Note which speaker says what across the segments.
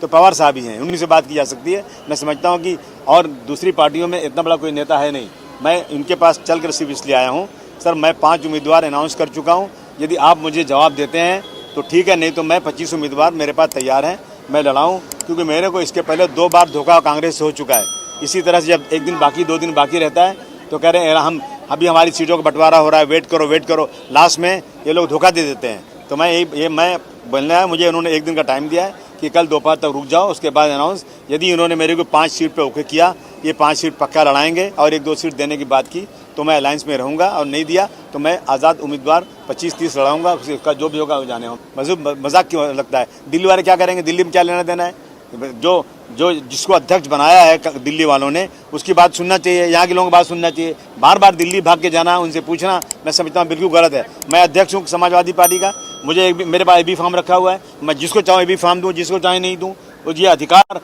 Speaker 1: तो पवार साहब ही हैं, उन्हीं से बात की जा सकती है। मैं समझता हूँ कि और दूसरी पार्टियों में इतना बड़ा कोई नेता है नहीं। मैं उनके पास चल कर सिर्फ इसलिए आया हूँ, सर मैं 5 उम्मीदवार अनाउंस कर चुका हूँ, यदि आप मुझे जवाब देते हैं तो ठीक है, नहीं तो मैं 25 उम्मीदवार मेरे पास तैयार हैं, मैं लड़ाऊँ। क्योंकि मेरे को इसके पहले 2 बार धोखा कांग्रेस से हो चुका है। इसी तरह से जब 1 दिन बाकी 2 दिन बाकी रहता है तो कह रहे हैं हम अभी हमारी सीटों का बंटवारा हो रहा है, वेट करो, लास्ट में ये लोग धोखा दे देते हैं। तो मैं बोलना है, मुझे उन्होंने 1 दिन का टाइम दिया है कि कल दोपहर तक रुक जाओ, उसके बाद अनाउंस। यदि इन्होंने मेरे को 5 सीट पे ओके किया, ये 5 सीट पक्का लड़ाएंगे और 1-2 सीट देने की बात की तो मैं अलायंस में रहूंगा, और नहीं दिया तो मैं आज़ाद उम्मीदवार 25-30 लड़ाऊंगा, उसका जो भी होगा वो जाने हो। मजाक क्यों लगता है? दिल्ली वाले क्या करेंगे? दिल्ली में क्या लेना देना है? जो जिसको अध्यक्ष बनाया है दिल्ली वालों ने, उसकी बात सुनना चाहिए, यहाँ के लोगों की बात सुनना चाहिए। बार बार दिल्ली भाग के जाना, उनसे पूछना, मैं समझता हूँ बिल्कुल गलत है। मैं अध्यक्ष हूँ समाजवादी पार्टी का, मुझे मेरे पास AB फॉर्म रखा हुआ है, मैं जिसको चाहूँ AB फॉर्म दूँ, जिसको चाहे नहीं दूँ। तो ये अधिकार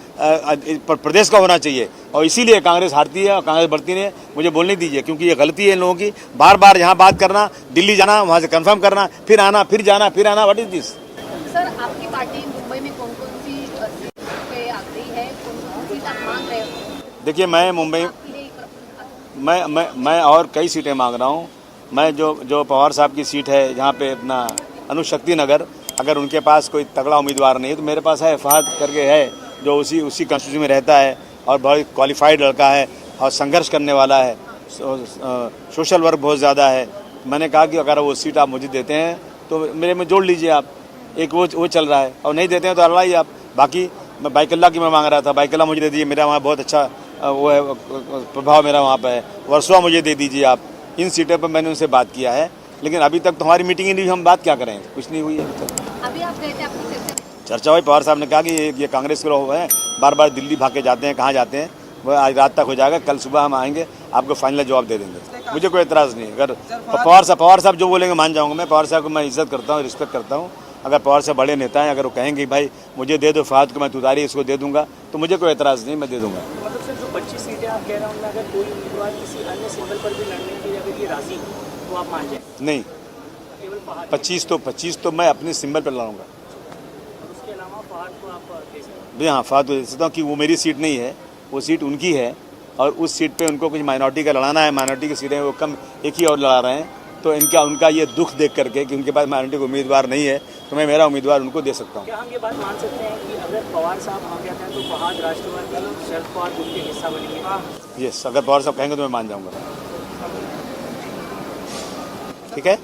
Speaker 1: प्रदेश का होना चाहिए, और इसीलिए कांग्रेस हारती है और कांग्रेस बढ़ती नहीं है। मुझे बोलने दीजिए, क्योंकि ये गलती है इन लोगों की। बार बार यहाँ बात करना, दिल्ली जाना, वहाँ से कंफर्म करना, फिर आना, फिर जाना, फिर आना। What is this?
Speaker 2: सर, आपकी पार्टी मुंबई में कौन कौन सी सीट पे आखिरी है, कौन सी सीट आप मांग रहे हो?
Speaker 1: देखिए, मैं मुंबई मैं और कई सीटें मांग रहा हूँ। मैं जो पवार साहब की सीट है, जहाँ पे अपना अनुशक्ति नगर, अगर उनके पास कोई तगड़ा उम्मीदवार नहीं है तो मेरे पास है, फहद करके है, जो उसी कंस्टिट्यूंसी में रहता है और बहुत क्वालिफाइड लड़का है और संघर्ष करने वाला है, सोशल वर्क बहुत ज़्यादा है। मैंने कहा कि अगर वो सीट आप मुझे देते हैं तो मेरे में जोड़ लीजिए आप। एक वो चल रहा है, और नहीं देते हैं तो लड़ाइए आप। बाकी मैं बाइकल्ला की मैं मांग रहा था, बाइकल्ला मुझे दे दीजिए, मेरा वहाँ बहुत अच्छा वो है, प्रभाव मेरा वहाँ पर है। वर्सोवा मुझे दे दीजिए आप। इन सीटों पर मैंने उनसे बात किया है, लेकिन अभी तक तो हमारी मीटिंग ही नहीं हुई, हम बात क्या करें? कुछ नहीं हुई है अभी तक।
Speaker 2: अभी आप गए थे अपनी
Speaker 1: चर्चा हुई, पवार साहब ने कहा कि ये कांग्रेस के लोग हैं, बार बार दिल्ली भाग के जाते हैं, कहाँ जाते हैं, वो आज रात तक हो जाएगा, कल सुबह हम आएंगे, आपको फाइनल जवाब दे देंगे। मुझे कोई एतराज़ नहीं है। अगर पवार साहब जो बोलेंगे मान जाऊँगा मैं। पवार साहब को मैं इज्जत करता हूँ, रिस्पेक्ट करता हूँ। अगर पवार साहब बड़े नेता हैं, अगर वो कहेंगे भाई मुझे दे दो, फहद को मैं तुतारी इसको दे दूंगा, तो मुझे कोई एतराज़ नहीं, मैं दे दूंगा।
Speaker 3: मतलब सर, जो 25 सीटें आप कह रहे हैं, अगर कोई उम्मीदवार किसी अन्य सिंबल पर भी लड़ने के लिए अगर ये राजी तो आप मान जाए?
Speaker 1: नहीं,
Speaker 3: केवल पहाड़?
Speaker 1: 25 तो मैं अपने सिंबल पर लड़ूंगा।
Speaker 3: उसके अलावा पहाड़ को आप दे सकते
Speaker 1: जी हाँ, फहद दे सकता हूँ कि वो मेरी सीट नहीं है, वो सीट उनकी है, और उस सीट पे उनको कुछ माइनॉरिटी का लड़ाना है। माइनॉरिटी की सीटें वो कम, एक ही और लड़ा रहे हैं, तो उनका ये दुख देख करके कि उनके पास माइनॉरिटी का उम्मीदवार नहीं है, तो मैं मेरा उम्मीदवार उनको दे सकता हूँ।
Speaker 3: क्या हम ये बात मान सकते हैं कि अगर पवार साहब आ गया था तो पहाड़ राष्ट्रवादी शरद पवार ग्रुप के हिस्सा बनेंगे?
Speaker 1: यस, अगर पवार साहब कहेंगे तो मैं मान जाऊँगा। ठीक है,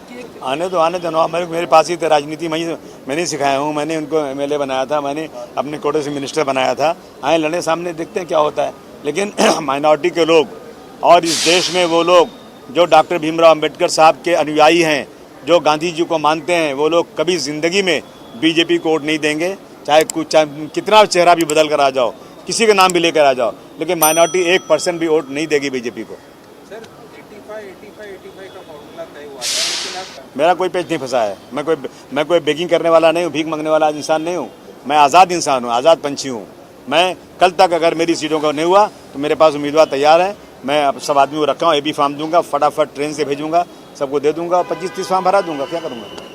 Speaker 1: आने दो। मेरे पास ही थे, राजनीति मैं नहीं सिखाया हूँ, मैंने उनको MLA बनाया था, मैंने अपने कोटे से मिनिस्टर बनाया था। आए लड़े, सामने देखते हैं क्या होता है। लेकिन माइनॉरिटी के लोग और इस देश में वो लोग जो डॉक्टर भीमराव अंबेडकर साहब के अनुयायी हैं, जो गांधी जी को मानते हैं, वो लोग कभी ज़िंदगी में बीजेपी को वोट नहीं देंगे। चाहे कितना चेहरा भी बदल कर आ जाओ, किसी का नाम भी लेकर आ जाओ, लेकिन माइनॉरिटी 1% भी वोट नहीं देगी बीजेपी को।
Speaker 4: सर 85 का फॉर्मूला तय हुआ था, लेकिन
Speaker 1: मेरा कोई पेज नहीं फंसा है। मैं कोई बेगिंग करने वाला नहीं हूँ, भीख मांगने वाला इंसान नहीं हूँ। मैं आज़ाद इंसान हूँ, आज़ाद पंछी हूँ। मैं कल तक अगर मेरी सीटों का नहीं हुआ तो मेरे पास उम्मीदवार तैयार हैं। मैं अब सब आदमी को रखा हूँ, AB फॉर्म दूंगा, फटाफट ट्रेन से भेजूंगा, सबको दे दूंगा, 25-30 फॉर्म भरा दूंगा। क्या करूँगा?